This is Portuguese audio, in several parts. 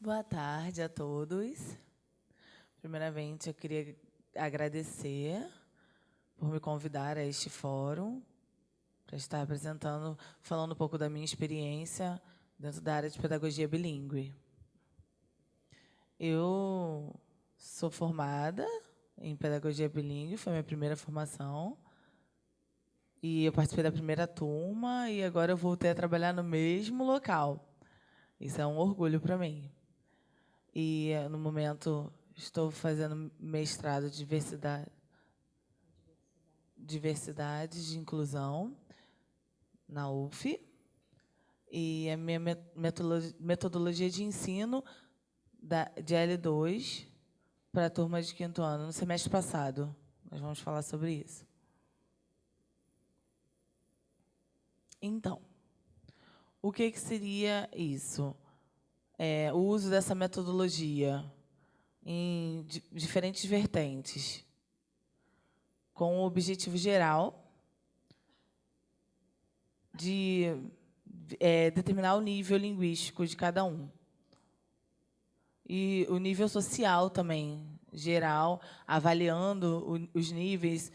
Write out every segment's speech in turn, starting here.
Boa tarde a todos. Primeiramente, eu queria agradecer por me convidar a este fórum, para estar apresentando, falando um pouco da minha experiência dentro da área de pedagogia bilíngue. Eu sou formada em pedagogia bilíngue, foi a minha primeira formação, e eu participei da primeira turma, e agora eu voltei a trabalhar no mesmo local. Isso é um orgulho para mim. E, no momento, estou fazendo mestrado de diversidade de inclusão na UF. E a minha metodologia de ensino de L2 para a turma de 5º ano, no semestre passado. Nós vamos falar sobre isso. Então, o que seria isso? O uso dessa metodologia em diferentes vertentes, com o objetivo geral de determinar o nível linguístico de cada um. E o nível social também, geral, avaliando os níveis,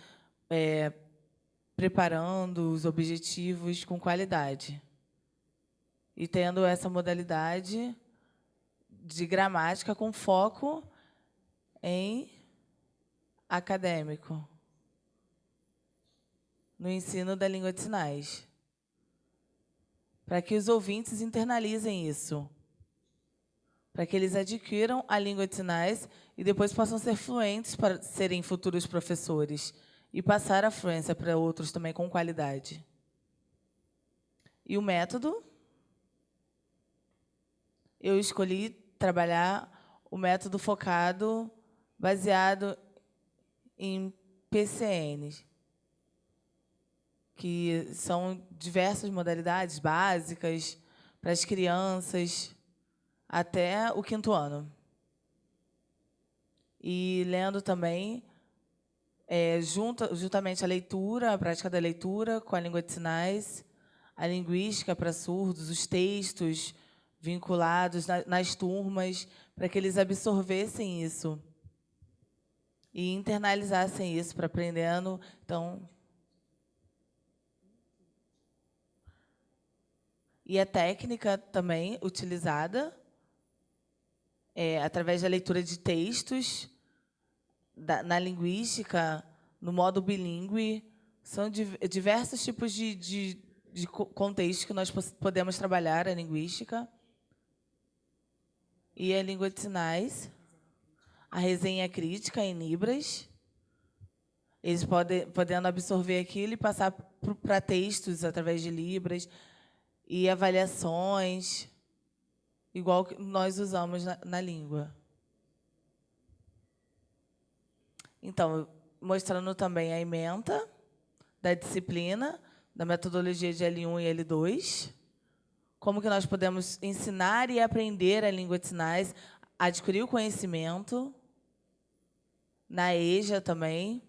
preparando os objetivos com qualidade. E tendo essa modalidade de gramática com foco em acadêmico, no ensino da língua de sinais, para que os ouvintes internalizem isso, para que eles adquiram a língua de sinais e depois possam ser fluentes para serem futuros professores e passar a fluência para outros também com qualidade. E o método? Eu escolhi trabalhar o método focado, baseado em PCNs, que são diversas modalidades básicas para as crianças até o 5º ano. E lendo também, juntamente a leitura, a prática da leitura com a língua de sinais, a linguística para surdos, os textos vinculados nas turmas, para que eles absorvessem isso e internalizassem isso para aprendendo. Então, e a técnica também utilizada através da leitura de textos, na linguística, no modo bilíngue, são diversos tipos de contextos que nós podemos trabalhar a linguística. E a língua de sinais, a resenha crítica em Libras, eles podendo absorver aquilo e passar para textos através de Libras, e avaliações, igual que nós usamos na língua. Então, mostrando também a ementa da disciplina, da metodologia de L1 e L2, como que nós podemos ensinar e aprender a língua de sinais, adquirir o conhecimento, na EJA também,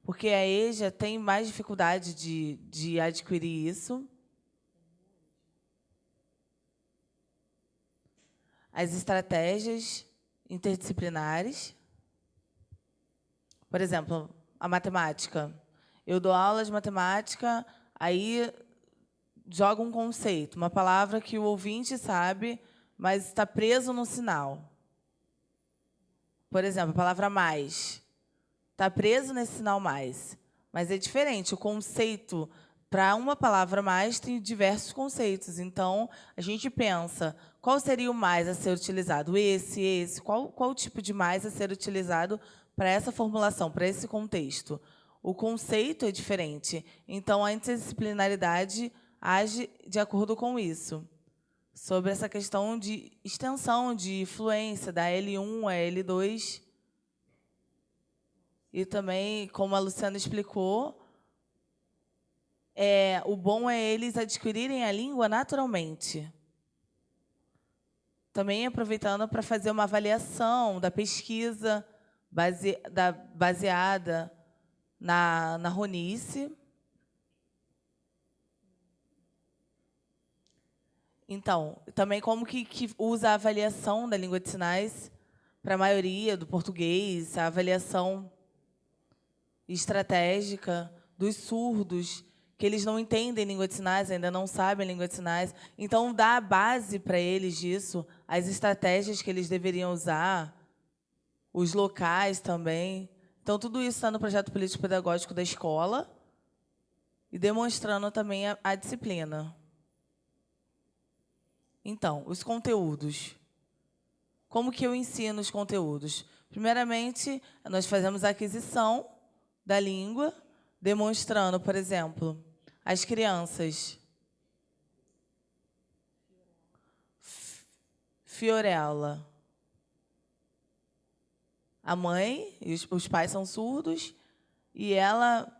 porque a EJA tem mais dificuldade de adquirir isso. As estratégias interdisciplinares. Por exemplo, a matemática. Eu dou aula de matemática, aí jogo um conceito, uma palavra que o ouvinte sabe, mas está preso no sinal. Por exemplo, a palavra mais. Está preso nesse sinal mais. Mas é diferente. O conceito, para uma palavra mais, tem diversos conceitos. Então, a gente pensa, qual seria o mais a ser utilizado? Esse. Qual o tipo de mais a ser utilizado para essa formulação, para esse contexto? O conceito é diferente. Então, a interdisciplinaridade age de acordo com isso. Sobre essa questão de extensão, de fluência da L1 a L2. E também, como a Luciana explicou, o bom é eles adquirirem a língua naturalmente. Também aproveitando para fazer uma avaliação da pesquisa baseada na Ronice. Então, também como que usa a avaliação da língua de sinais para a maioria do português, a avaliação estratégica dos surdos, que eles não entendem língua de sinais, ainda não sabem língua de sinais. Então, dá a base para eles disso, as estratégias que eles deveriam usar, os locais também. Então, tudo isso está no projeto político-pedagógico da escola e demonstrando também a disciplina. Então, os conteúdos. Como que eu ensino os conteúdos? Primeiramente, nós fazemos a aquisição da língua, demonstrando, por exemplo, as crianças. Fiorella. A mãe e os pais são surdos, e ela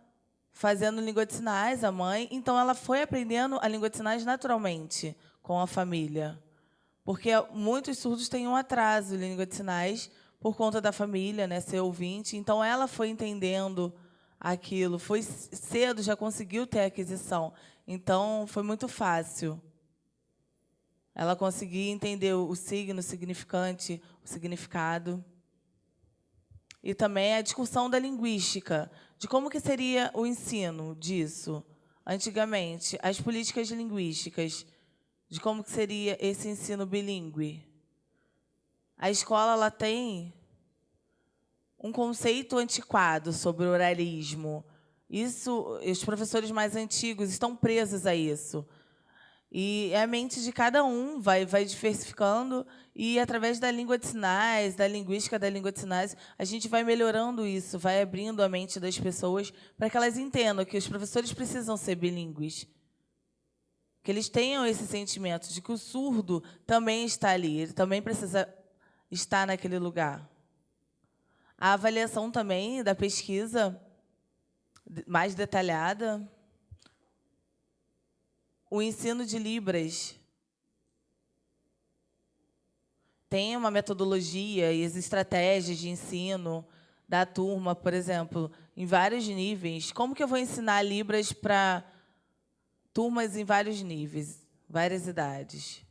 fazendo língua de sinais, a mãe. Então, ela foi aprendendo a língua de sinais naturalmente com a família. Porque muitos surdos têm um atraso em língua de sinais por conta da família, né, ser ouvinte. Então, ela foi entendendo aquilo. Foi cedo, já conseguiu ter a aquisição. Então, foi muito fácil. Ela conseguia entender o signo, o significante, o significado. E também a discussão da linguística, de como que seria o ensino disso. Antigamente, as políticas linguísticas, de como que seria esse ensino bilíngue. A escola ela tem um conceito antiquado sobre o oralismo. Isso, os professores mais antigos estão presos a isso. E a mente de cada um vai diversificando e, através da língua de sinais, da linguística da língua de sinais, a gente vai melhorando isso, vai abrindo a mente das pessoas para que elas entendam que os professores precisam ser bilíngues. Que eles tenham esse sentimento de que o surdo também está ali, ele também precisa estar naquele lugar. A avaliação também da pesquisa mais detalhada. O ensino de Libras tem uma metodologia e as estratégias de ensino da turma, por exemplo, em vários níveis. Como que eu vou ensinar Libras para turmas em vários níveis, várias idades?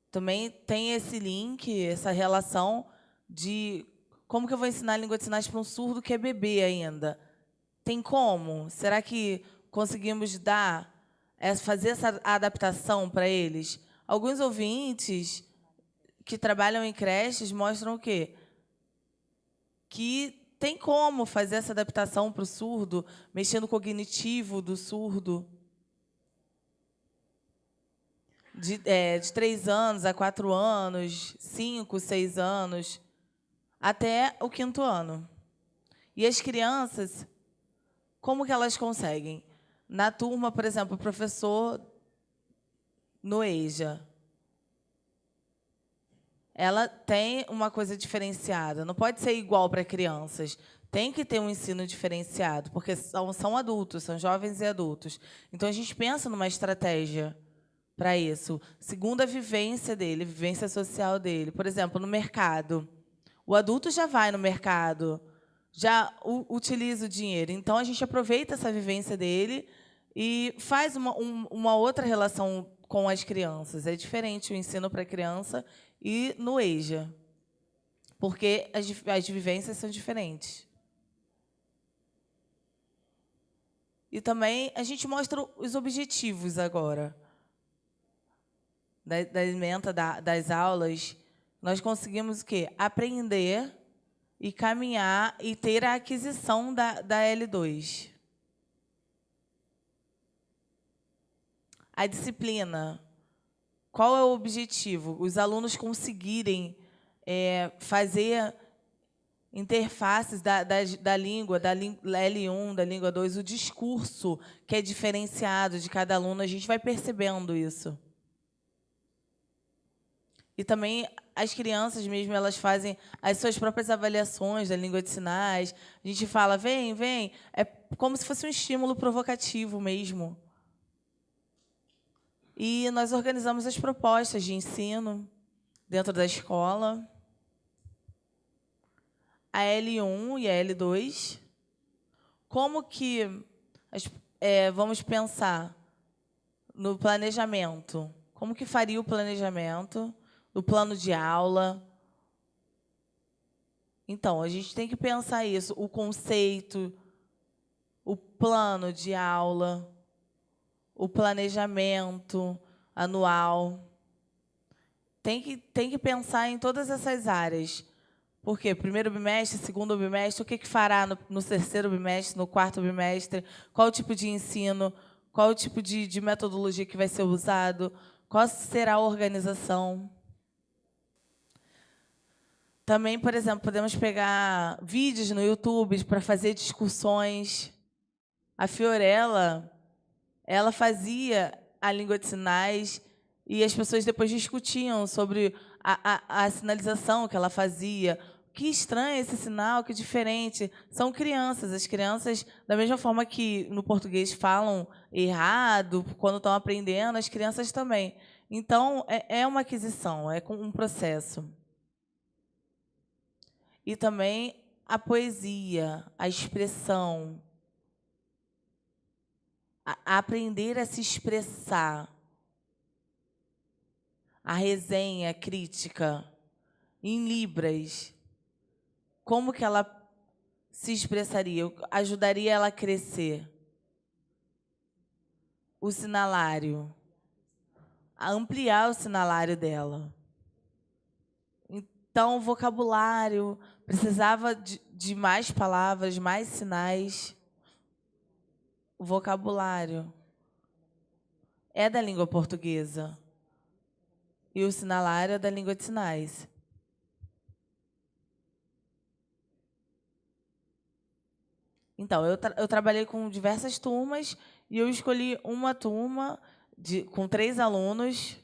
Também tem esse link, essa relação de como que eu vou ensinar a língua de sinais para um surdo que é bebê ainda. Tem como? Será que conseguimos fazer essa adaptação para eles? Alguns ouvintes que trabalham em creches mostram o quê? Que tem como fazer essa adaptação para o surdo, mexendo no cognitivo do surdo. De 3 anos a 4 anos, 5, 6 anos, até o 5º ano. E as crianças, como que elas conseguem? Na turma, por exemplo, o professor no EJA, ela tem uma coisa diferenciada. Não pode ser igual para crianças. Tem que ter um ensino diferenciado, porque são adultos, são jovens e adultos. Então, a gente pensa numa estratégia para isso, segundo a vivência dele, a vivência social dele. Por exemplo, no mercado. O adulto já vai no mercado, já utiliza o dinheiro. Então, a gente aproveita essa vivência dele e faz uma outra relação com as crianças. É diferente o ensino para a criança e no EJA, porque as vivências são diferentes. E também a gente mostra os objetivos agora. Da ementa das aulas, nós conseguimos o quê? Aprender e caminhar e ter a aquisição da L2. A disciplina. Qual é o objetivo? Os alunos conseguirem fazer interfaces da língua, da L1, da língua 2, o discurso que é diferenciado de cada aluno, a gente vai percebendo isso. E também as crianças mesmo, elas fazem as suas próprias avaliações da língua de sinais. A gente fala, vem, vem. É como se fosse um estímulo provocativo mesmo. E nós organizamos as propostas de ensino dentro da escola. A L1 e a L2. Como que vamos pensar no planejamento. Como que faria o planejamento, o plano de aula? Então, a gente tem que pensar isso, o conceito, o plano de aula, o planejamento anual. Tem que pensar em todas essas áreas. Por quê? Primeiro bimestre, segundo bimestre, o que fará no terceiro bimestre, no quarto bimestre, qual o tipo de ensino, qual o tipo de metodologia que vai ser usado, qual será a organização. Também, por exemplo, podemos pegar vídeos no YouTube para fazer discussões. A Fiorella, ela fazia a língua de sinais e as pessoas depois discutiam sobre a sinalização que ela fazia. Que estranho esse sinal, que diferente. São crianças. As crianças, da mesma forma que no português falam errado, quando estão aprendendo, as crianças também. Então, é uma aquisição, é um processo. E também a poesia, a expressão, a aprender a se expressar, a resenha crítica em libras. Como que ela se expressaria? Ajudaria ela a crescer? O sinalário, a ampliar o sinalário dela. Então, o vocabulário precisava de mais palavras, mais sinais. O vocabulário é da língua portuguesa e o sinalário é da língua de sinais. Então, eu trabalhei com diversas turmas e eu escolhi uma turma com 3 alunos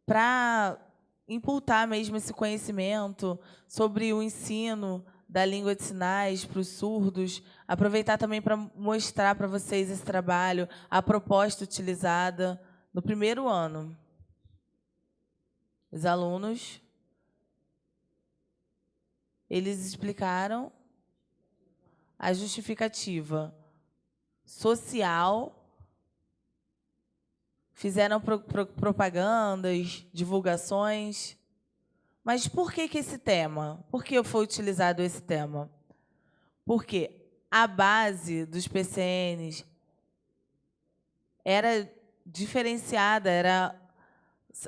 para imputar mesmo esse conhecimento sobre o ensino da língua de sinais para os surdos, aproveitar também para mostrar para vocês esse trabalho, a proposta utilizada no primeiro ano. Os alunos, eles explicaram a justificativa social, fizeram propagandas, divulgações. Mas por que esse tema? Por que foi utilizado esse tema? Porque a base dos PCNs era diferenciada,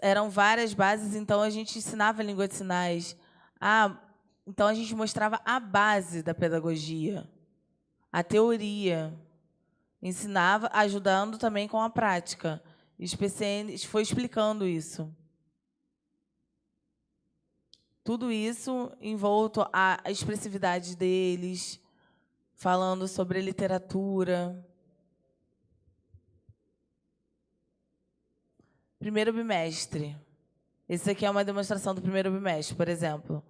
eram várias bases, então a gente ensinava a língua de sinais. Então a gente mostrava a base da pedagogia, a teoria. Ensinava, ajudando também com a prática. E os PCNs foi explicando isso. Tudo isso envolto à expressividade deles, falando sobre literatura. Primeiro bimestre. Esse aqui é uma demonstração do primeiro bimestre, por exemplo.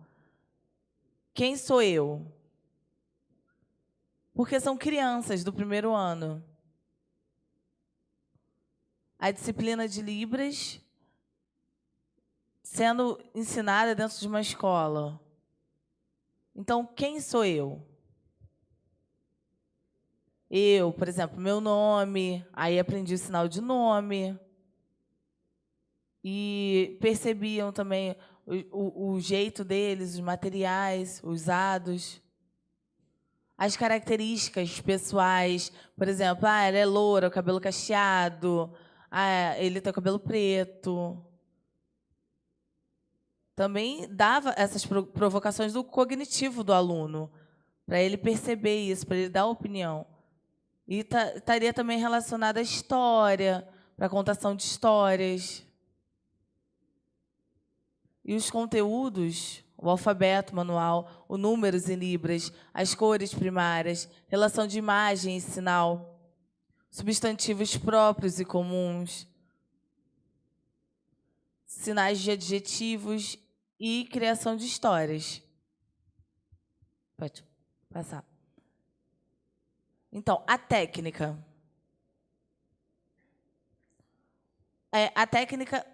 Quem sou eu? Porque são crianças do primeiro ano. A disciplina de Libras sendo ensinada dentro de uma escola. Então, quem sou eu? Eu, por exemplo, meu nome, aí aprendi o sinal de nome. E percebiam também o jeito deles, os materiais usados. As características pessoais, por exemplo, ela é loura, o cabelo cacheado, ele tem o cabelo preto. Também dava essas provocações do cognitivo do aluno, para ele perceber isso, para ele dar opinião. E estaria também relacionada à história, para a contação de histórias. E os conteúdos, o alfabeto manual, o números em libras, as cores primárias, relação de imagem e sinal, substantivos próprios e comuns, sinais de adjetivos e criação de histórias. Pode passar. Então, a técnica. A técnica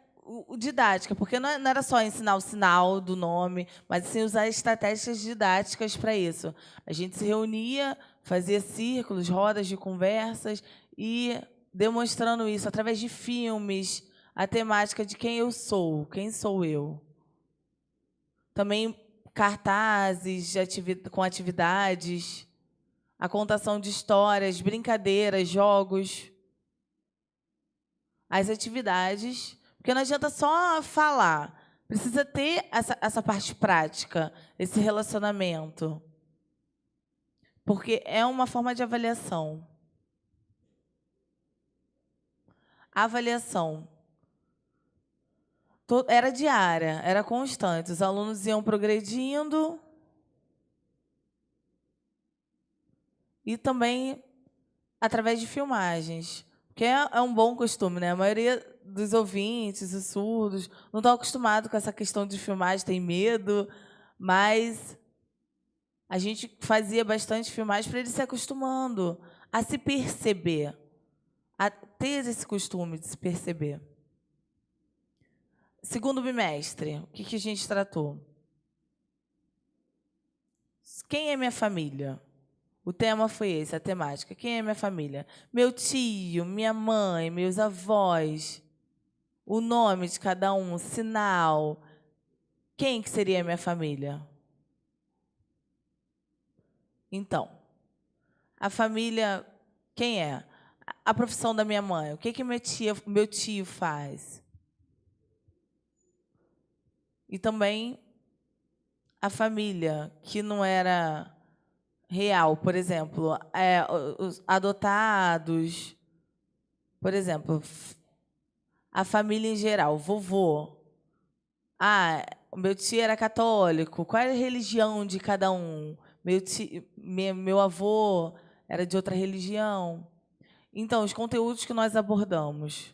didática, porque não era só ensinar o sinal do nome, mas sim usar estratégias didáticas para isso. A gente se reunia, fazia círculos, rodas de conversas e demonstrando isso através de filmes, a temática de quem eu sou, quem sou eu. Também cartazes com atividades, a contação de histórias, brincadeiras, jogos. As atividades, porque não adianta só falar, precisa ter essa parte prática, esse relacionamento. Porque é uma forma de avaliação. A avaliação era diária, era constante. Os alunos iam progredindo e também através de filmagens, que é um bom costume, né? A maioria dos ouvintes, os surdos, não estão acostumados com essa questão de filmagem, tem medo, mas a gente fazia bastante filmagem para eles se acostumando a se perceber, a ter esse costume de se perceber. Segundo bimestre, o que a gente tratou? Quem é minha família? O tema foi esse, a temática. Quem é minha família? Meu tio, minha mãe, meus avós, o nome de cada um, sinal. Quem que seria a minha família? Então, a família, quem é? A profissão da minha mãe. O que meu tio faz? E também a família, que não era real, por exemplo, os adotados, por exemplo, a família em geral, vovô. O meu tio era católico. Qual era a religião de cada um? Meu avô era de outra religião. Então, os conteúdos que nós abordamos.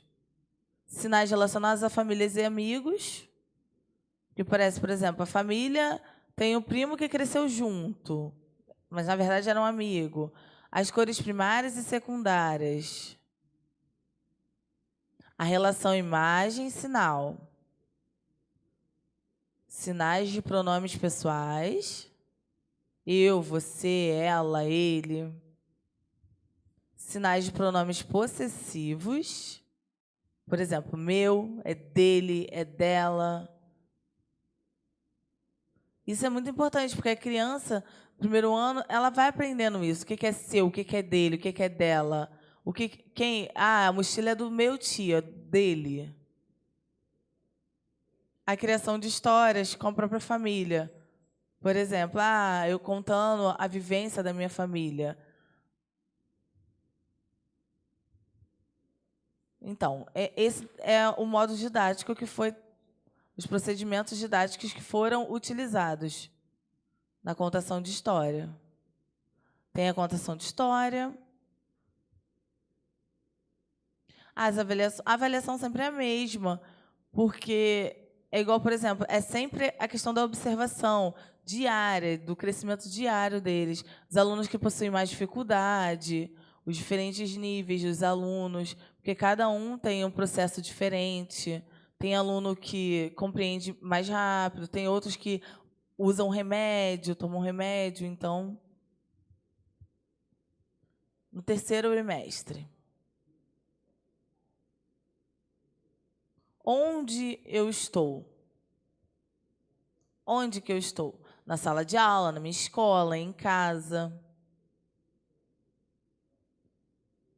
Sinais relacionados a famílias e amigos. Que parece, por exemplo, a família tem um primo que cresceu junto, mas, na verdade, era um amigo. As cores primárias e secundárias. A relação imagem-sinal. Sinais de pronomes pessoais. Eu, você, ela, ele. Sinais de pronomes possessivos. Por exemplo, meu, é dele, é dela. Isso é muito importante, porque a criança, no primeiro ano, ela vai aprendendo isso. O que é seu, o que é dele, o que é dela. A mochila é do meu tio, é dele. A criação de histórias com a própria família. Por exemplo, eu contando a vivência da minha família. Então, esse é o modo didático que foi, os procedimentos didáticos que foram utilizados na contação de história. Tem a contação de história. A avaliação sempre é a mesma, porque é igual, por exemplo, é sempre a questão da observação diária, do crescimento diário deles. Os alunos que possuem mais dificuldade, os diferentes níveis dos alunos, porque cada um tem um processo diferente. Tem aluno que compreende mais rápido, tem outros que usam remédio, tomam remédio. Então, no terceiro bimestre. Onde eu estou? Onde que eu estou? Na sala de aula, na minha escola, em casa.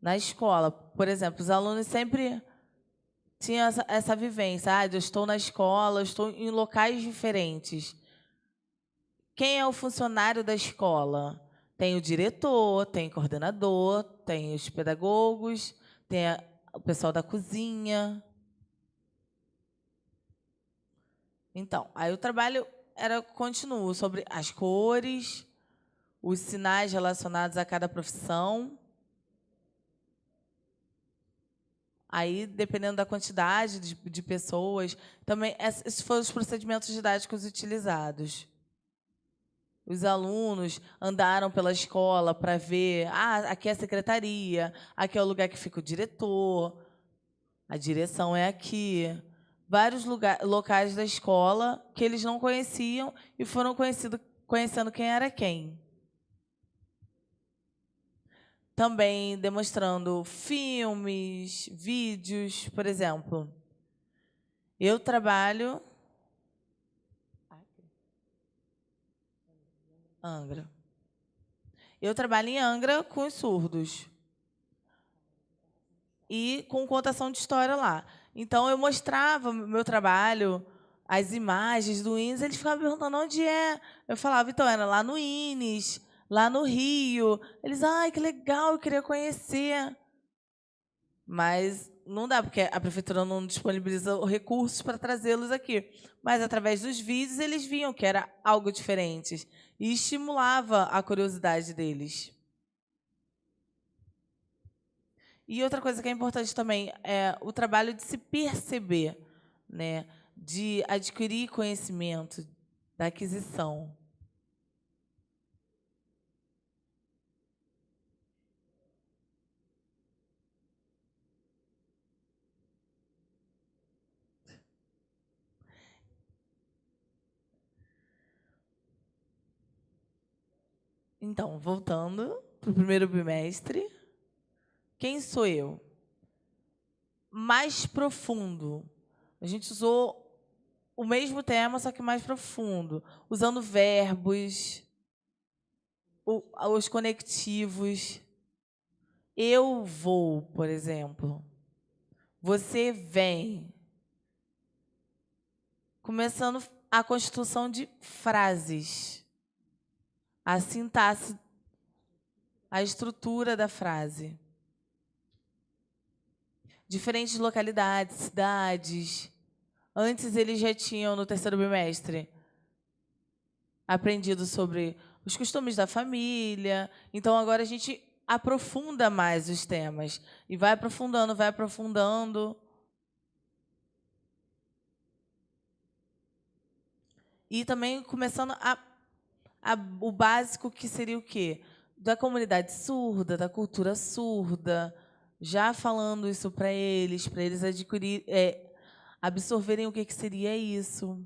Na escola, por exemplo, os alunos sempre tinham essa vivência. Eu estou na escola, eu estou em locais diferentes. Quem é o funcionário da escola? Tem o diretor, tem o coordenador, tem os pedagogos, tem o pessoal da cozinha. Então, aí o trabalho era contínuo sobre as cores, os sinais relacionados a cada profissão. Aí, dependendo da quantidade de pessoas, também esses foram os procedimentos didáticos utilizados. Os alunos andaram pela escola para ver, aqui é a secretaria, aqui é o lugar que fica o diretor, a direção é aqui. Vários locais da escola que eles não conheciam e foram conhecendo quem era quem. também demonstrando filmes, vídeos, por exemplo. Eu trabalho... Angra. Eu trabalho em Angra com os surdos. E com contação de história lá. Então, eu mostrava o meu trabalho, as imagens do INES, eles ficavam perguntando onde é. Eu falava, então, era lá no INES, lá no Rio. Eles, ai, que legal, eu queria conhecer. Mas não dá, porque a prefeitura não disponibiliza recursos para trazê-los aqui. Mas, através dos vídeos, eles viam que era algo diferente. E estimulava a curiosidade deles. E outra coisa que é importante também é o trabalho de se perceber, né? De adquirir conhecimento, da aquisição. Então, voltando para o primeiro bimestre, quem sou eu? Mais profundo. A gente usou o mesmo tema, só que mais profundo, usando verbos, os conectivos. Eu vou, por exemplo. Você vem. Começando a constituição de frases. A sintaxe, a estrutura da frase. Diferentes localidades, cidades. Antes, eles já tinham, no terceiro bimestre, aprendido sobre os costumes da família. Então, agora a gente aprofunda mais os temas. E vai aprofundando, vai aprofundando. E também começando o básico, que seria o quê? Da comunidade surda, da cultura surda, já falando isso para eles absorverem o que seria isso.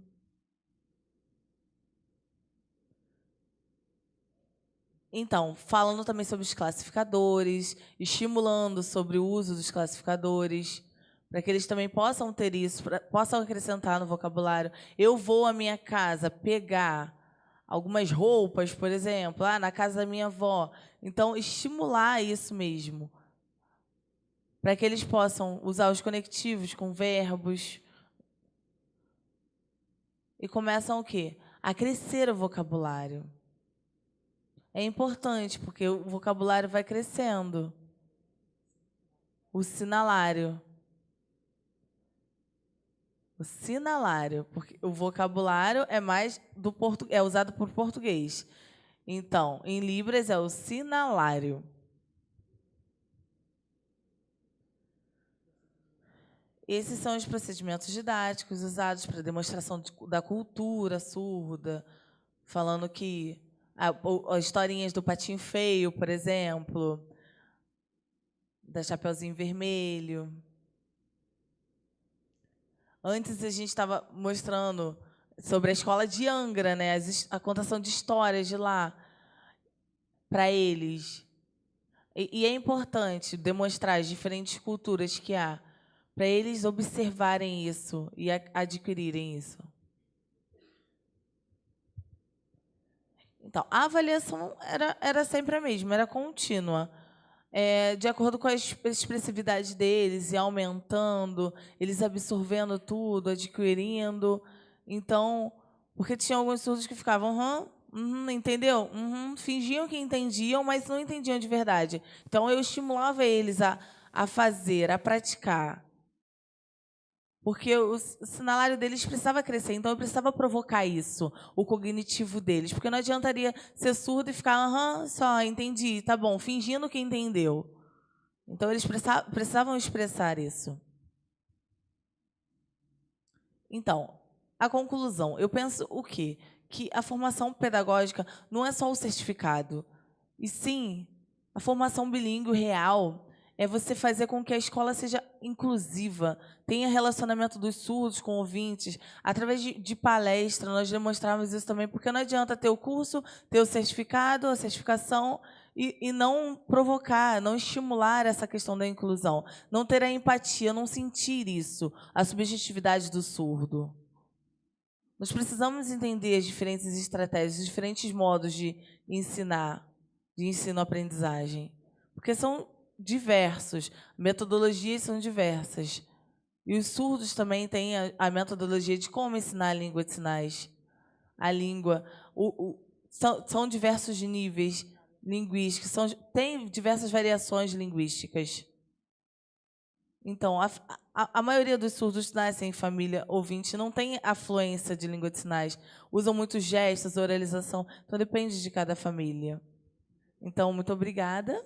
Então, falando também sobre os classificadores, estimulando sobre o uso dos classificadores, para que eles também possam ter isso, possam acrescentar no vocabulário. Eu vou à minha casa pegar algumas roupas, por exemplo, na casa da minha avó. Então, estimular isso mesmo, para que eles possam usar os conectivos com verbos. E começam o quê? A crescer o vocabulário. É importante, porque o vocabulário vai crescendo. O sinalário. O sinalário, porque o vocabulário é mais é usado por português. Então, em Libras é o sinalário. Esses são os procedimentos didáticos usados para demonstração da cultura surda, falando que as historinhas do Patinho Feio, por exemplo, da Chapeuzinho Vermelho. Antes a gente estava mostrando sobre a escola de Angra, né? A contação de histórias de lá para eles. E é importante demonstrar as diferentes culturas que há, para eles observarem isso e adquirirem isso. Então, a avaliação era sempre a mesma, era contínua. De acordo com a expressividade deles, e aumentando, eles absorvendo tudo, adquirindo. Então, porque tinha alguns surdos que ficavam, entendeu? Fingiam que entendiam, mas não entendiam de verdade. Então, eu estimulava eles a fazer, a praticar. Porque o sinalário deles precisava crescer, então eu precisava provocar isso, o cognitivo deles. Porque não adiantaria ser surdo e ficar, só, entendi, tá bom, fingindo que entendeu. Então, eles precisavam expressar isso. Então, a conclusão, eu penso o quê? Que a formação pedagógica não é só o certificado, e sim a formação bilíngue real é você fazer com que a escola seja inclusiva, tenha relacionamento dos surdos com ouvintes. Através de palestra, nós demonstramos isso também, porque não adianta ter o curso, ter o certificado, a certificação, e não provocar, não estimular essa questão da inclusão, não ter a empatia, não sentir isso, a subjetividade do surdo. Nós precisamos entender as diferentes estratégias, os diferentes modos de ensinar, de ensino-aprendizagem, porque são diversos, metodologias são diversas. E os surdos também têm a metodologia de como ensinar a língua de sinais. A língua. São diversos níveis linguísticos, tem diversas variações linguísticas. Então, a maioria dos surdos nascem em família ouvinte, não tem afluência de língua de sinais, usam muitos gestos, oralização, então depende de cada família. Então, muito obrigada.